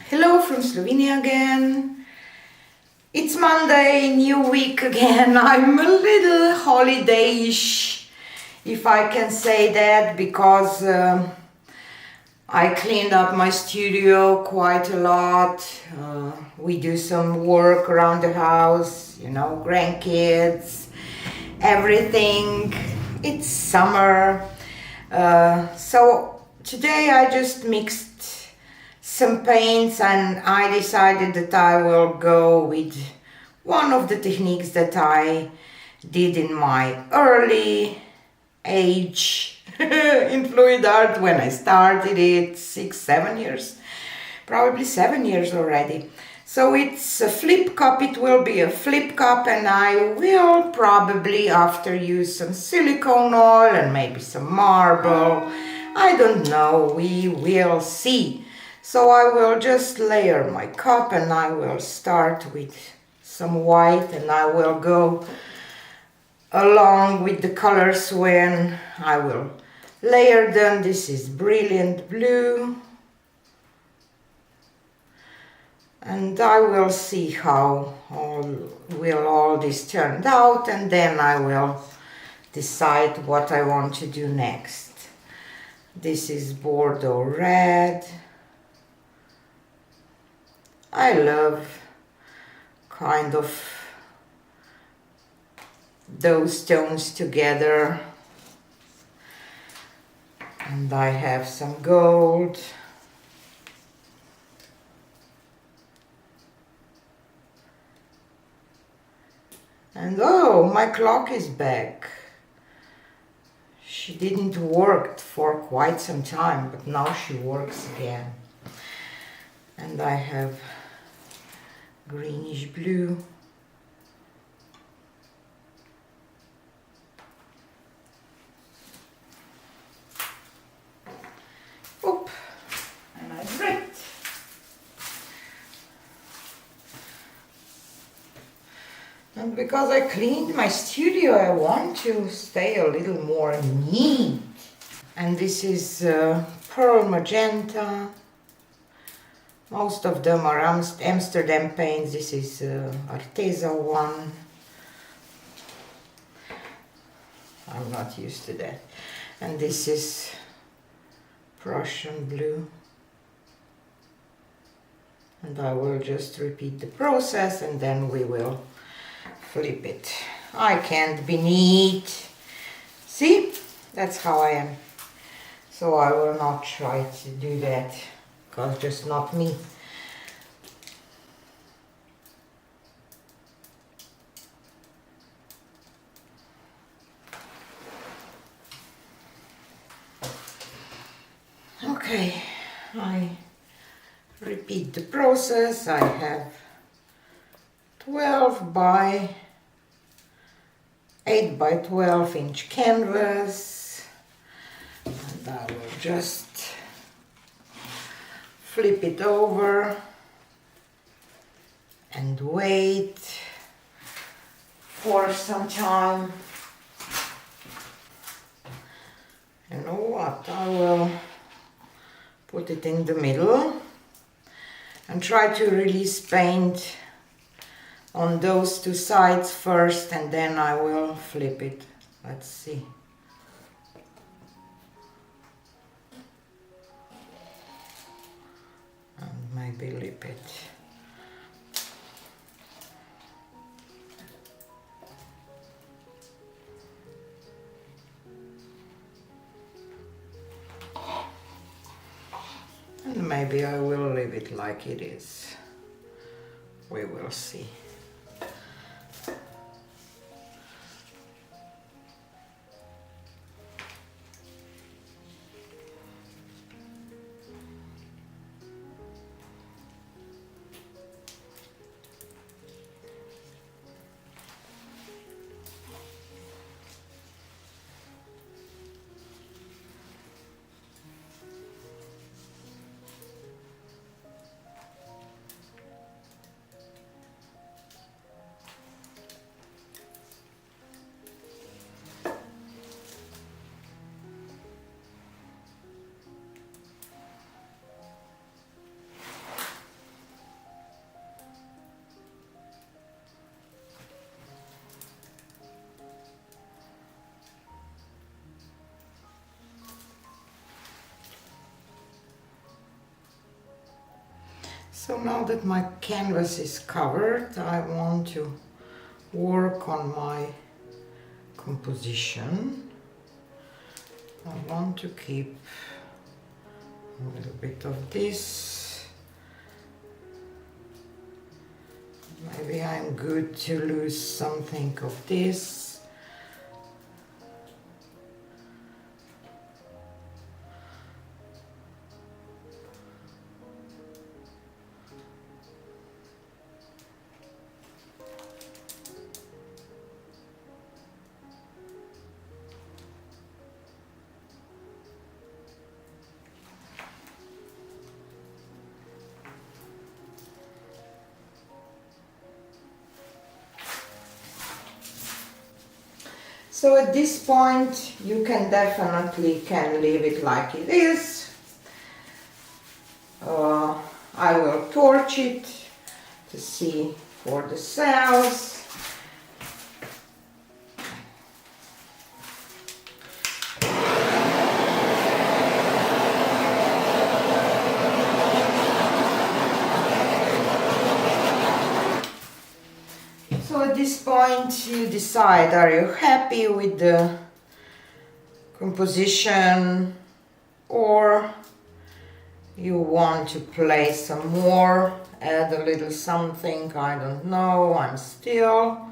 Hello from Slovenia again. It's Monday, new week again. I'm a little holiday-ish, if I can say that, because I cleaned up my studio quite a lot. We do some work around the house, you know, grandkids, everything. It's summer. So today I just mixed some paints and I decided that I will go with one of the techniques that I did in my early age in fluid art when I started it 6-7 years, probably 7 years already. So it's a flip cup, it will be a flip cup, and I will probably after use some silicone oil and maybe some marble. I don't know, we will see. So I will just layer my cup and I will start with some white and I will go along with the colors when I will layer them. This is brilliant blue. And I will see how all this turned out, and then I will decide what I want to do next. This is Bordeaux red. I love kind of those tones together. And I have some gold. And oh, my clock is back. She didn't work for quite some time, but now she works again. And I have greenish blue. Oop, and I dripped. And because I cleaned my studio, I want to stay a little more neat. And this is pearl magenta. Most of them are Amsterdam paints. This is Arteza one. I'm not used to that. And this is Prussian blue. And I will just repeat the process and then we will flip it. I can't be neat. See? That's how I am. So I will not try to do that, because just not me. Okay, I repeat the process. I have 12 by 8 by 12 inch canvas, and I will just flip it over and wait for some time. You know what, I will put it in the middle and try to release paint on those two sides first, and then I will flip it. Let's see. And maybe lip it. And maybe I will leave it like it is. We will see. So now that my canvas is covered, I want to work on my composition. I want to keep a little bit of this. Maybe I'm good to lose something of this. So at this point you can definitely leave it like it is. I will torch it to see for the cells. So at this point you decide, are you happy with the composition or you want to play some more, add a little something, I don't know, I'm still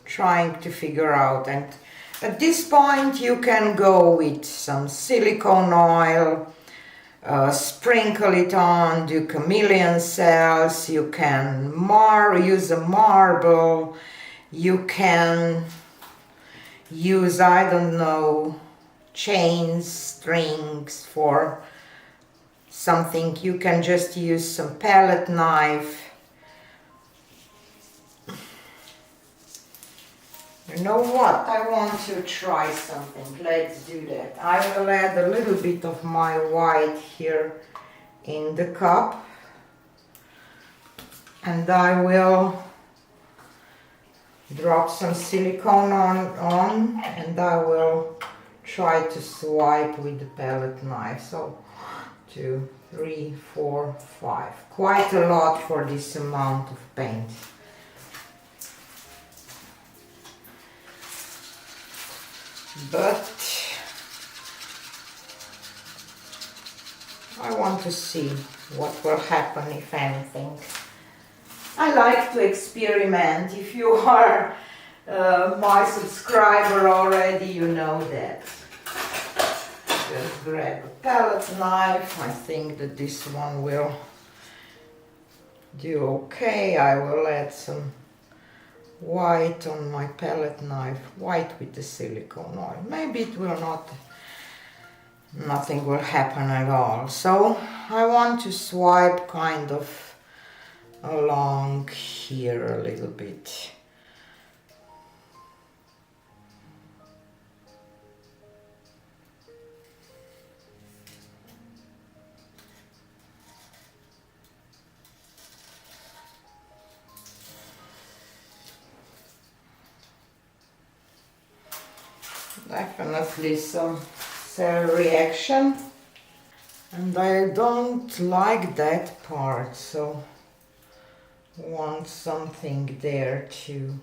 trying to figure out. And at this point you can go with some silicone oil, sprinkle it on, do chameleon cells, you can use a marble, you can use, I don't know, chains, strings for something. You can just use some palette knife. You know what? I want to try something. Let's do that. I will add a little bit of my white here in the cup. And I will drop some silicone on and I will try to swipe with the palette knife. So 2, 3, 4, 5. Quite a lot for this amount of paint. But I want to see what will happen, if anything. I like to experiment. If you are my subscriber already, you know that. Just grab a palette knife. I think that this one will do okay. I will add some white on my palette knife, white with the silicone oil. Maybe it will not, nothing will happen at all. So I want to swipe kind of along here a little bit. Definitely some cell reaction, and I don't like that part, so want something there too.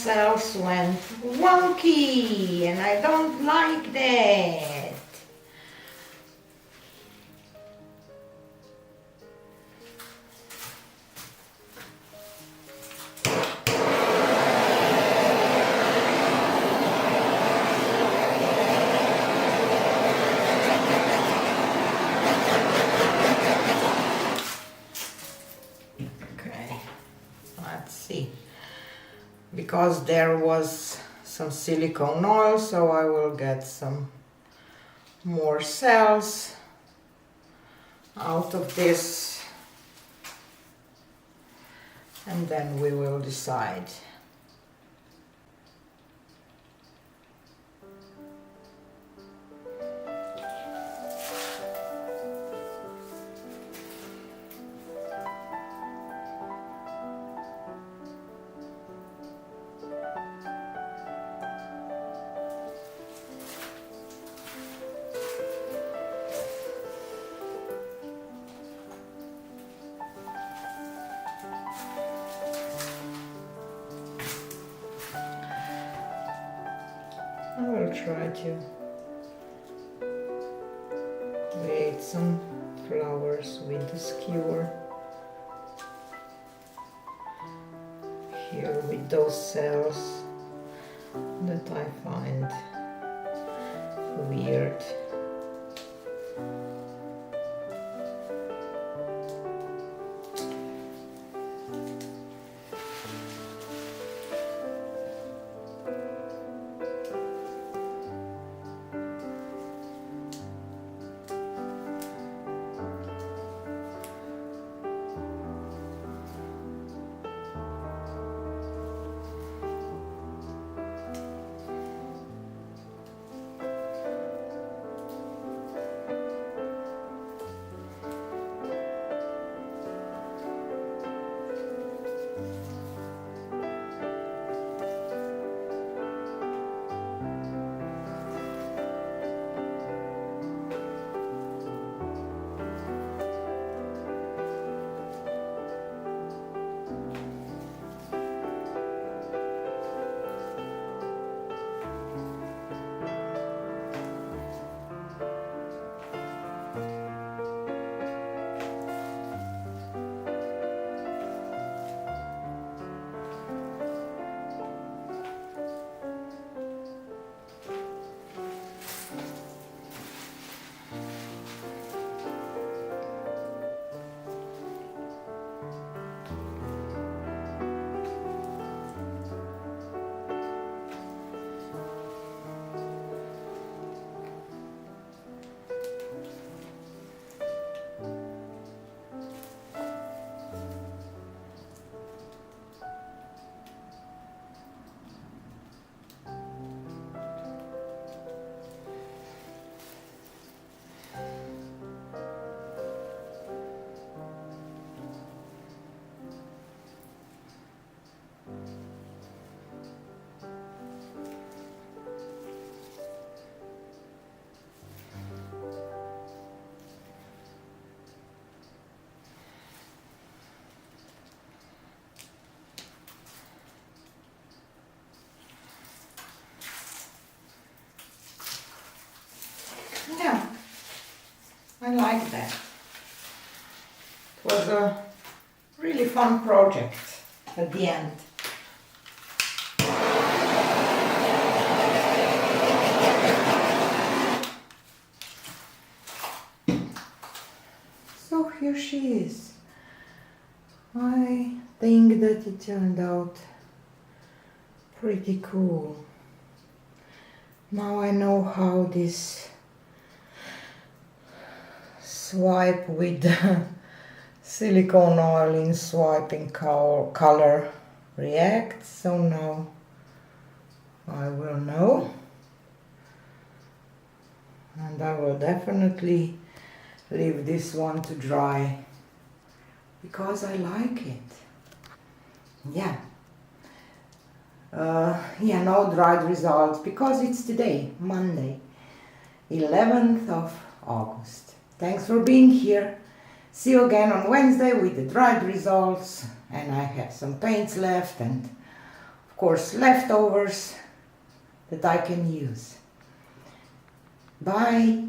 cells went wonky and I don't like that. Because there was some silicone oil, so I will get some more cells out of this, and then we will decide. I will try to create some flowers with the skewer here with those cells that I find weird. Yeah, I like that. It was a really fun project at the end. So here she is. I think that it turned out pretty cool. Now I know how this swipe with silicone oil in swiping color reacts, so now I will know, and I will definitely leave this one to dry because I like it. Yeah. Yeah, no dried results because it's today, Monday, 11th of August. Thanks for being here. See you again on Wednesday with the dried results, and I have some paints left, and of of course, leftovers that I can use. Bye.